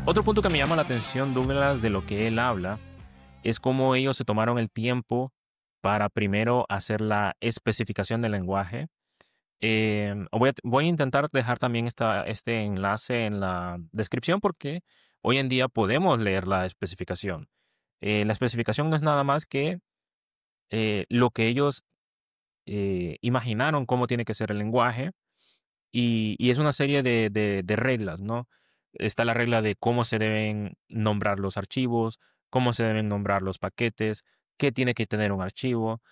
Otro punto que me llama la atención, Douglas, de lo que él habla, es cómo ellos se tomaron el tiempo para primero hacer la especificación del lenguaje. Voy a intentar dejar también este enlace en la descripción porque hoy en día podemos leer la especificación. La especificación no es nada más que lo que ellos imaginaron cómo tiene que ser el lenguaje y es una serie de reglas, ¿no? Está la regla de cómo se deben nombrar los archivos, cómo se deben nombrar los paquetes, qué tiene que tener un archivo.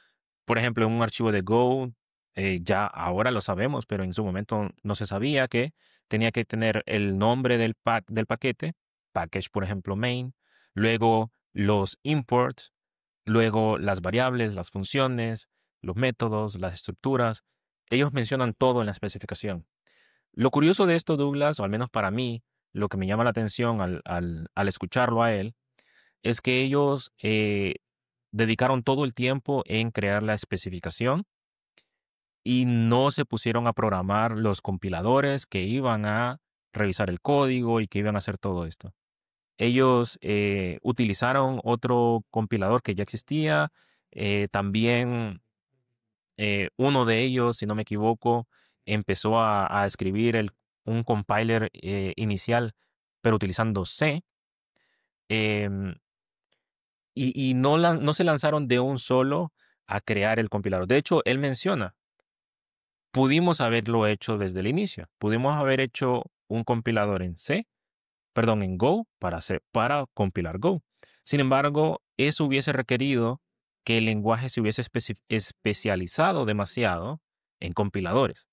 Por ejemplo, en un archivo de Go, ya ahora lo sabemos, pero en su momento no se sabía que tenía que tener el nombre del paquete, package, por ejemplo, main, luego los imports, luego las variables, las funciones, los métodos, las estructuras. Ellos mencionan todo en la especificación. Lo curioso de esto, Douglas, o al menos para mí, lo que me llama la atención al escucharlo a él, es que ellos dedicaron todo el tiempo en crear la especificación y no se pusieron a programar los compiladores que iban a revisar el código y que iban a hacer todo esto. Ellos utilizaron otro compilador que ya existía. También uno de ellos, si no me equivoco, empezó a escribir un compiler inicial, pero utilizando C. em, y no se lanzaron de un solo a crear el compilador. De hecho, él menciona, pudimos haberlo hecho desde el inicio. Pudimos haber hecho un compilador en C, perdón, en Go para compilar Go. Sin embargo, eso hubiese requerido que el lenguaje se hubiese especializado demasiado en compiladores.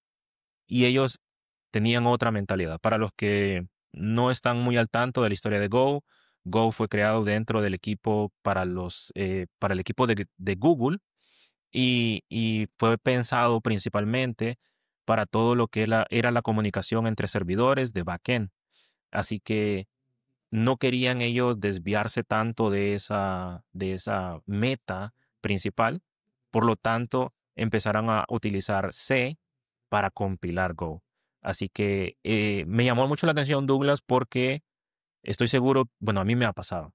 Y ellos tenían otra mentalidad. Para los que no están muy al tanto de la historia de Go, Go fue creado dentro del equipo para el equipo de Google y fue pensado principalmente para todo lo que era la comunicación entre servidores de backend. Así que no querían ellos desviarse tanto de esa meta principal. Por lo tanto, empezaron a utilizar C para compilar Go. Así que me llamó mucho la atención, Douglas, porque estoy seguro, bueno, a mí me ha pasado.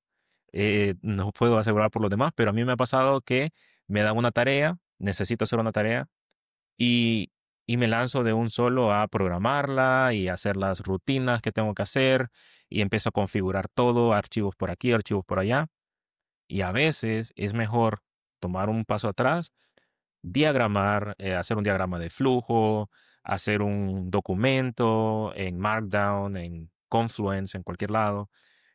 No puedo asegurar por los demás, pero a mí me ha pasado que me dan una tarea, necesito hacer una tarea y, y me lanzo de un solo a programarla y hacer las rutinas que tengo que hacer y empiezo a configurar todo, archivos por aquí, archivos por allá. Y a veces es mejor tomar un paso atrás, diagramar, hacer un diagrama de flujo, hacer un documento en Markdown, en Confluence, en cualquier lado.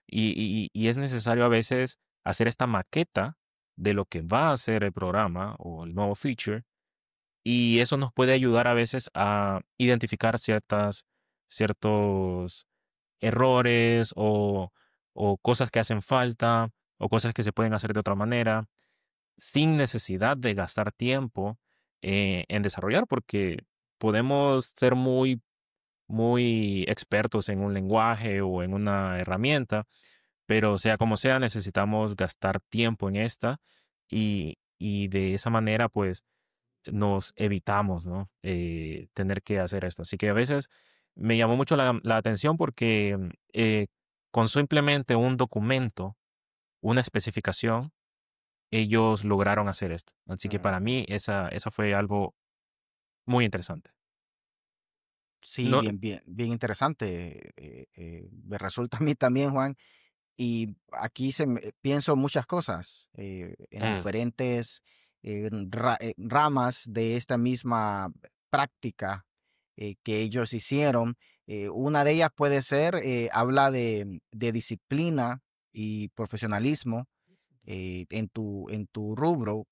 Y es necesario a veces hacer esta maqueta de lo que va a hacer el programa o el nuevo feature y eso nos puede ayudar a veces a identificar ciertos errores o cosas que hacen falta o cosas que se pueden hacer de otra manera sin necesidad de gastar tiempo en desarrollar, porque podemos ser muy expertos en un lenguaje o en una herramienta, pero sea como sea, necesitamos gastar tiempo en esta y de esa manera, pues, nos evitamos, ¿no? Tener que hacer esto. Así que a veces me llamó mucho la atención porque con simplemente un documento, una especificación, ellos lograron hacer esto. Así que para Ujú. mí esa fue algo muy interesante. Sí, No, bien interesante. Me resulta a mí también, Juan. Y aquí pienso muchas cosas en mm, diferentes ramas de esta misma práctica que ellos hicieron. Una de ellas puede ser, habla de disciplina y profesionalismo en tu rubro,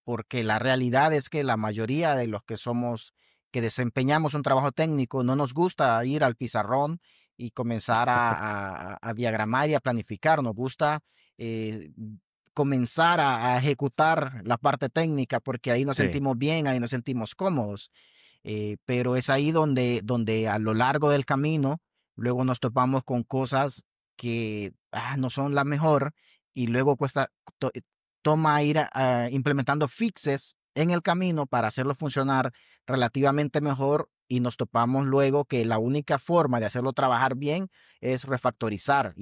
porque la realidad es que la mayoría de los que desempeñamos un trabajo técnico, no nos gusta ir al pizarrón y comenzar a diagramar y a planificar. Nos gusta eh, comenzar a ejecutar la parte técnica porque ahí nos sí, sentimos bien, ahí nos sentimos cómodos. Pero es ahí donde a lo largo del camino luego nos topamos con cosas que no son la mejor y luego toma ir implementando fixes en el camino para hacerlo funcionar relativamente mejor y nos topamos luego que la única forma de hacerlo trabajar bien es refactorizar.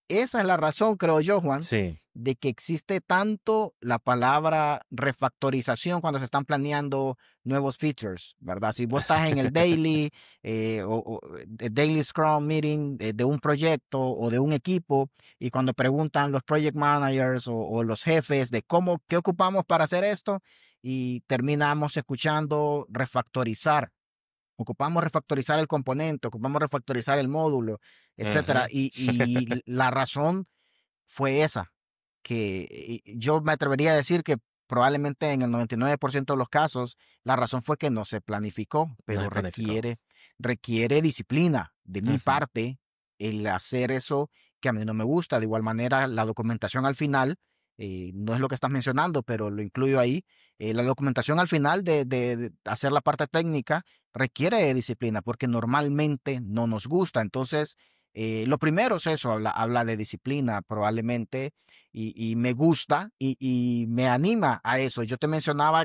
Esa es la razón, creo yo, Juan, Sí. de que existe tanto la palabra refactorización cuando se están planeando nuevos features, ¿verdad? Si vos estás en el daily el daily Scrum meeting de un proyecto o de un equipo y cuando preguntan los project managers o los jefes de qué ocupamos para hacer esto y terminamos escuchando refactorizar. Ocupamos refactorizar el componente, ocupamos refactorizar el módulo, etcétera. Ujú. Y la razón fue esa, que yo me atrevería a decir que probablemente en el 99% de los casos la razón fue que no se planificó, No pero se planificó. requiere disciplina de mi Ujú, parte el hacer eso que a mí no me gusta. De igual manera, la documentación al final, no es lo que estás mencionando, pero lo incluyo ahí. La documentación al final de hacer la parte técnica requiere de disciplina porque normalmente no nos gusta. Entonces, lo primero es eso, habla de disciplina probablemente y me gusta y me anima a eso. Yo te mencionaba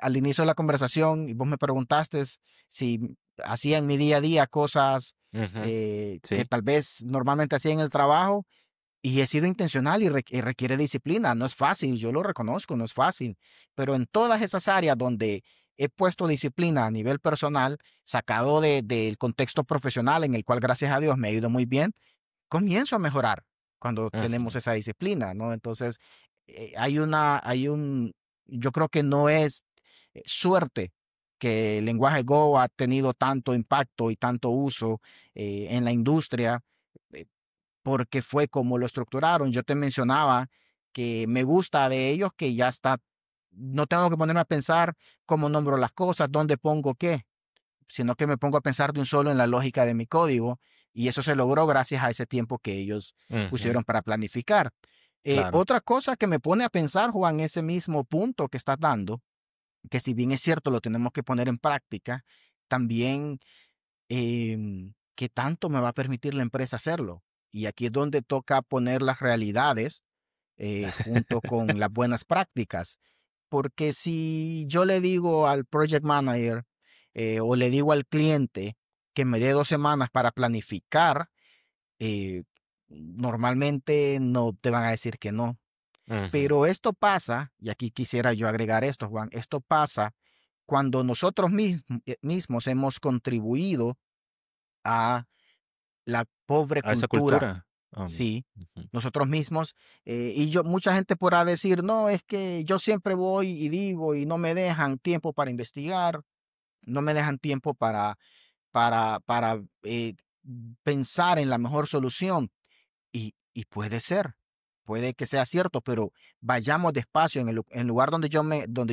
al inicio de la conversación y vos me preguntaste si hacía en mi día a día cosas ujú. que Sí. tal vez normalmente hacía en el trabajo y he sido intencional y requiere disciplina. No es fácil, yo lo reconozco, no es fácil, pero en todas esas áreas donde he puesto disciplina a nivel personal, sacado del contexto profesional en el cual gracias a Dios me ha ido muy bien, comienzo a mejorar cuando tenemos Ujú, esa disciplina, ¿no? Entonces, yo creo que no es suerte que el lenguaje Go ha tenido tanto impacto y tanto uso en la industria, eh, porque fue como lo estructuraron. Yo te mencionaba que me gusta de ellos que ya está, no tengo que ponerme a pensar cómo nombro las cosas, dónde pongo qué, sino que me pongo a pensar de un solo en la lógica de mi código y eso se logró gracias a ese tiempo que ellos ujú. pusieron para planificar. Claro. Otra cosa que me pone a pensar, Juan, ese mismo punto que estás dando, que si bien es cierto lo tenemos que poner en práctica, también qué tanto me va a permitir la empresa hacerlo. Y aquí es donde toca poner las realidades junto con las buenas prácticas. Porque si yo le digo al project manager o le digo al cliente que me dé 2 semanas para planificar, normalmente no te van a decir que no. Ujú. Pero esto pasa, y aquí quisiera yo agregar esto, Juan, esto pasa cuando nosotros mismos hemos contribuido a la pobre A esa cultura. cultura. Sí, Ujú, nosotros mismos. Mucha gente podrá decir, no, es que yo siempre voy y digo y no me dejan tiempo para investigar, no me dejan tiempo para pensar en la mejor solución. Y puede que sea cierto, pero vayamos despacio. En lugar donde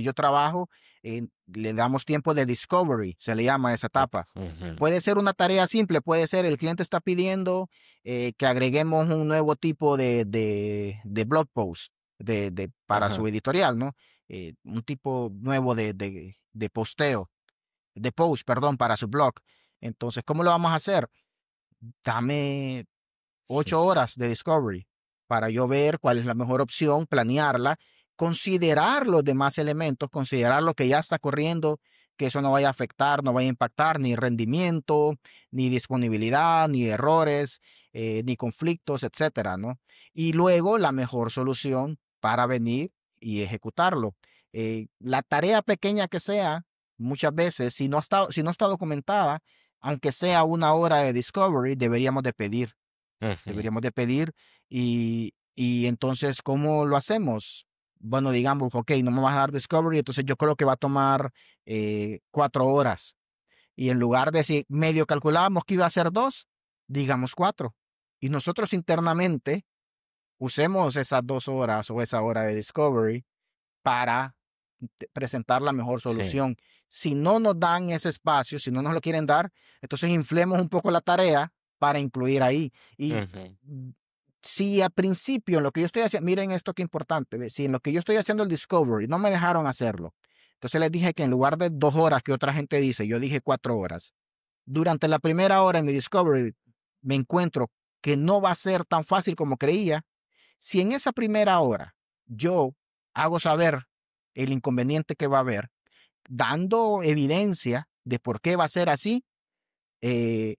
yo trabajo, le damos tiempo de discovery, se le llama a esa etapa. ujú. Puede ser una tarea simple, puede ser el cliente está pidiendo que agreguemos un nuevo tipo de blog post para su Ajá. editorial, ¿no? Un tipo nuevo de posteo, de post, perdón, para su blog. Entonces, ¿cómo lo vamos a hacer? Dame 8 horas de discovery para yo ver cuál es la mejor opción, planearla, considerar los demás elementos, considerar lo que ya está corriendo, que eso no vaya a afectar, no vaya a impactar ni rendimiento, ni disponibilidad, ni errores, ni conflictos, etcétera, ¿no? Y luego la mejor solución para venir y ejecutarlo. La tarea pequeña que sea, muchas veces, si no está documentada, aunque sea 1 hora de discovery, Ujú. deberíamos de pedir y entonces, ¿cómo lo hacemos? Bueno, digamos, ok, no me vas a dar discovery, entonces yo creo que va a tomar 4 horas. Y en lugar de si medio calculábamos que iba a ser dos, digamos cuatro. Y nosotros internamente usemos esas 2 horas o esa hora de discovery para presentar la mejor Sí. solución. Si no nos dan ese espacio, si no nos lo quieren dar, entonces inflemos un poco la tarea para incluir ahí. Y Ujú. mm, si al principio en lo que yo estoy haciendo, miren esto que importante, ¿ve? Si en lo que yo estoy haciendo el discovery no me dejaron hacerlo, entonces les dije que en lugar de 2 horas que otra gente dice, yo dije 4 horas. Durante la primera hora en mi discovery me encuentro que no va a ser tan fácil como creía. Si en esa primera hora yo hago saber el inconveniente que va a haber, dando evidencia de por qué va a ser así, eh,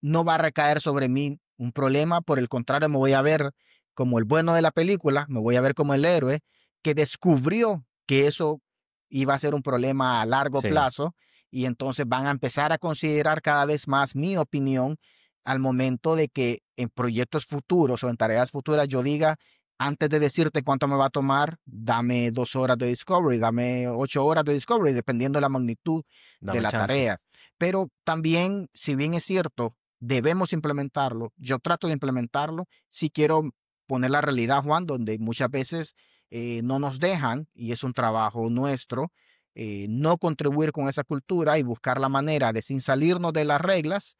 no va a recaer sobre mí un problema, por el contrario, me voy a ver como el bueno de la película, me voy a ver como el héroe que descubrió que eso iba a ser un problema a largo Sí, plazo y entonces van a empezar a considerar cada vez más mi opinión al momento de que en proyectos futuros o en tareas futuras yo diga, antes de decirte cuánto me va a tomar, dame 2 horas de Discovery, dame 8 horas de Discovery, dependiendo de la magnitud de dame la chance. tarea. Pero también, si bien es cierto, debemos implementarlo, yo trato de implementarlo, si quiero poner la realidad, Juan, donde muchas veces no nos dejan, y es un trabajo nuestro, no contribuir con esa cultura y buscar la manera de, sin salirnos de las reglas,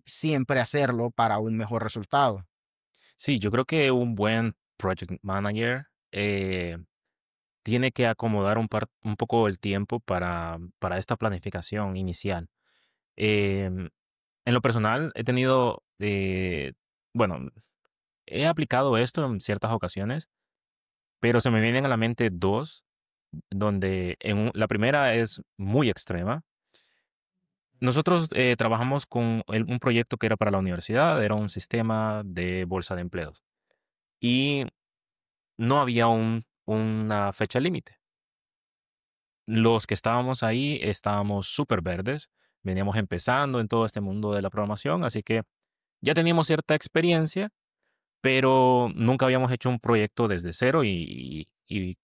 siempre hacerlo para un mejor resultado. Sí, yo creo que un buen project manager tiene que acomodar un poco el tiempo para esta planificación inicial. Em, en lo personal, he tenido, bueno, he aplicado esto en ciertas ocasiones, pero se me vienen a la mente dos, donde la primera es muy extrema. Nosotros trabajamos con un proyecto que era para la universidad, era un sistema de bolsa de empleos y no había una fecha límite. Los que estábamos ahí estábamos súper verdes, veníamos empezando en todo este mundo de la programación, así que ya teníamos cierta experiencia, pero nunca habíamos hecho un proyecto desde cero y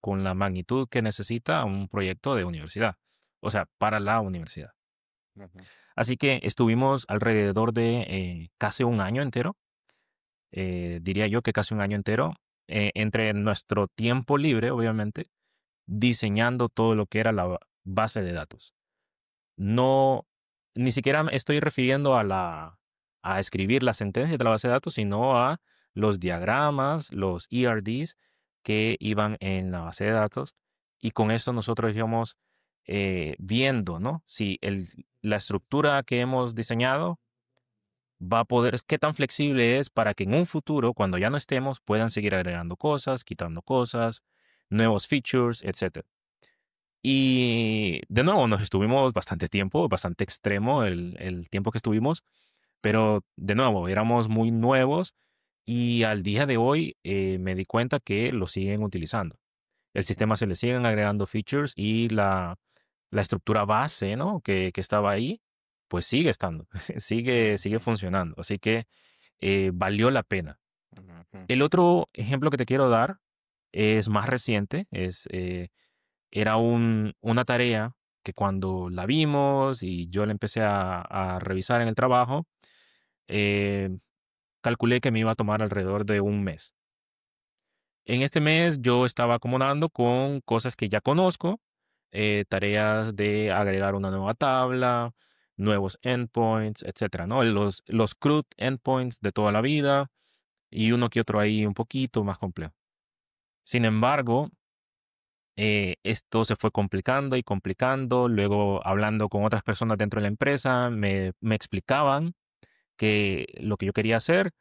con la magnitud que necesita un proyecto de universidad, o sea, para la universidad. Ujú, Así que estuvimos alrededor de casi un año entero, diría yo que casi un año entero, entre nuestro tiempo libre, obviamente, diseñando todo lo que era la base de datos. No, ni siquiera me estoy refiriendo a escribir la sentencia de la base de datos, sino a los diagramas, los ERDs que iban en la base de datos. Y con esto nosotros íbamos viendo, ¿no? Si la estructura que hemos diseñado va a poder, qué tan flexible es para que en un futuro, cuando ya no estemos, puedan seguir agregando cosas, quitando cosas, nuevos features, etcétera. Y de nuevo, nos estuvimos bastante tiempo, bastante extremo el tiempo que estuvimos, pero de nuevo, éramos muy nuevos y al día de hoy me di cuenta que lo siguen utilizando. El sistema se le siguen agregando features y la estructura base, ¿no? Que estaba ahí, pues sigue estando, sigue ujú, funcionando. Así que valió la pena. ujú, El otro ejemplo que te quiero dar es más reciente, era una tarea que cuando la vimos y yo la empecé a revisar en el trabajo, eh, calculé que me iba a tomar alrededor de un mes. En este mes yo estaba acomodando con cosas que ya conozco, tareas de agregar una nueva tabla, nuevos endpoints, etcétera, ¿no? Los CRUD endpoints de toda la vida y uno que otro ahí un poquito más complejo. Sin embargo, esto se fue complicando y complicando. Luego, hablando con otras personas dentro de la empresa, me explicaban que lo que yo quería hacer,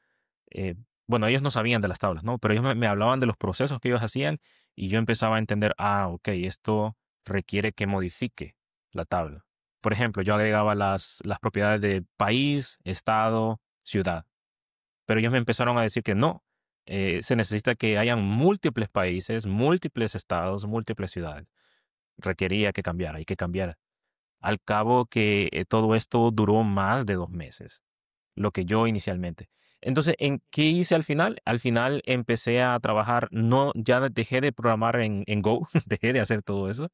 eh, bueno, ellos no sabían de las tablas, ¿no? Pero ellos me hablaban de los procesos que ellos hacían y yo empezaba a entender, ok, esto requiere que modifique la tabla. Por ejemplo, yo agregaba las propiedades de país, estado, ciudad. Pero ellos me empezaron a decir que no, se necesita que hayan múltiples países, múltiples estados, múltiples ciudades. Requería que cambiara y que cambiara. Al cabo que todo esto duró más de 2 meses, lo que yo inicialmente. Entonces, ¿en qué hice al final? Al final empecé a trabajar, no, ya dejé de programar en Go, dejé de hacer todo eso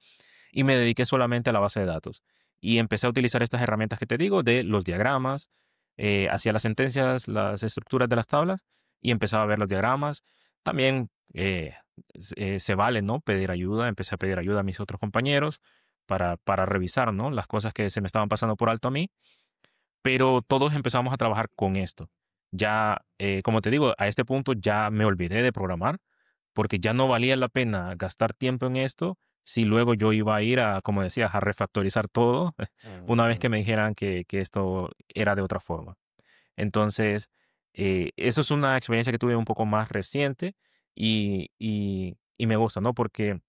y me dediqué solamente a la base de datos. Y empecé a utilizar estas herramientas que te digo de los diagramas, hacía las sentencias, las estructuras de las tablas y empezaba a ver los diagramas. También se vale, ¿no? Pedir ayuda. Empecé a pedir ayuda a mis otros compañeros para revisar, ¿no? Las cosas que se me estaban pasando por alto a mí. Pero todos empezamos a trabajar con esto. Ya, como te digo, a este punto ya me olvidé de programar porque ya no valía la pena gastar tiempo en esto si luego yo iba a ir a, como decías, a refactorizar todo una vez ujú, que me dijeran que esto era de otra forma. Entonces, eso es una experiencia que tuve un poco más reciente y me gusta, ¿no? Porque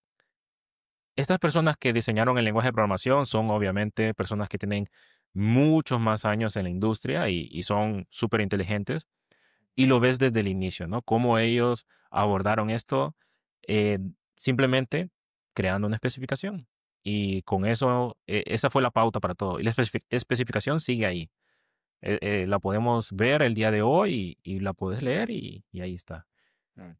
Estas personas que diseñaron el lenguaje de programación son obviamente personas que tienen muchos más años en la industria y son súper inteligentes. Y lo ves desde el inicio, ¿no? Cómo ellos abordaron esto eh, simplemente creando una especificación. Y con eso, esa fue la pauta para todo. Y la especificación sigue ahí. La podemos ver el día de hoy y la puedes leer y ahí está. Mm.